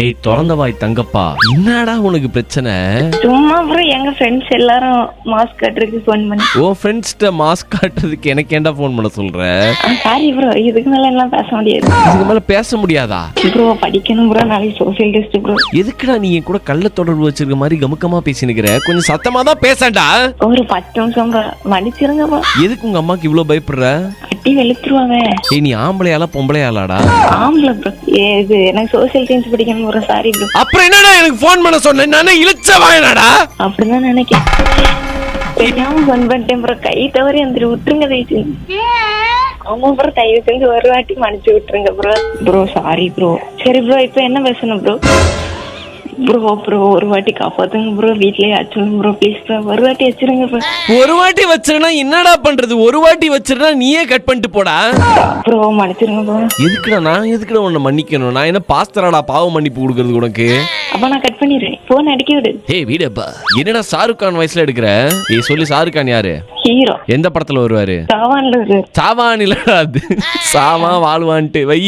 ஏய் திறந்த வாய் தங்கப்பா, என்னடா உனக்கு பிரச்சனை? சும்மா ப்ரோ எங்க ஃப்ரெண்ட்ஸ் எல்லாரும் மாஸ்க் காட்டுறதுக்கு ஃபோன் பண்ணி. ஓ ஃப்ரெண்ட்ஸ்ட்ட மாஸ்க் காட்டுறதுக்கு எனக்கு ஏன்டா ஃபோன் பண்ண சொல்ற? சாரி ப்ரோ, இதுக்கு மேல எல்லாம் பேச முடியாது. இதுக்கு மேல பேச முடியாதா? ப்ரோ படிக்கணும் ப்ரோ, நாளைக்கு சோசியல் டெஸ்ட் ப்ரோ. எதுக்குடா நீ என் கூட கள்ள தொடர்பு வச்சிருக்க மாதிரி கமுக்கமா பேசினுக்கிற? கொஞ்சம் சத்தமா தான் பேசண்டா. ஒரு 10 நிமிஷம் ப்ரோ, மன்னிச்சிருங்க ப்ரோ. எதுக்கு உங்க அம்மாக்கு இவ்வளவு பயப்படுற? கட்டி வெளுத்துருவாங்க. ஏய் நீ ஆம்பளையாலா பொம்பளையாலாடா? ஆம்பளை ப்ரோ. இது எனக்கு சோசியல் சயின்ஸ் படிக்கணும் ப்ரோ. Sorry bro. அப்புறம் என்னடா எனக்கு ஃபோன் பண்ண சொன்ன? நானே இழுச்ச வாயனடா. அப்படிதான் நினைக்கிறேன். தெரியாம ஃபோன் பண்ணிட்டேன் ப்ரோ. கை தவறி அந்த விட்டுருங்க தயவு. ஆமா ப்ரோ, தயவு செஞ்சு ஒரு வாட்டி மன்னிச்சு விட்டுருங்க ப்ரோ. Bro sorry bro. சரி ப்ரோ, இப்போ என்ன பேசணும் ப்ரோ? ப்ரோ ஒரு வாட்டி காப்பாத்துங்க ப்ரோ. வீட்லயே வச்சிருங்க ப்ரோ ப்ளீஸ் ப்ரோ. ஒரு வாட்டி வச்சிருங்க ப்ரோ. ஒரு வாட்டி வச்சிருந்தா என்னடா பண்றது? ஒரு வாட்டி வச்சிருந்தா நீயே கட் பண்ணிட்டு போடா. ப்ரோ மன்னிச்சிருங்க ப்ரோ. எதுக்குடா நான் எதுக்குடா உன்னை மன்னிக்கணும்? நான் என்ன பாஸ்தராடா பாவ மன்னிப்பு கொடுக்கறது உனக்கு? அப்ப நான் கட் பண்ணிடுறேன். போன் அடிக்க விடு. ஏய் வீடப்பா, என்னடா ஷாருக் கான் வயசுல எடுக்கிற? ஏய் சொல்லி, ஷாருக் கான் யாரு? ஹீரோ. எந்த படத்துல வருவாரு? சாவான்ல வருவாரு. சாவான் இல்லடா அது, சாவா வாழ்வான்ட்டு வை.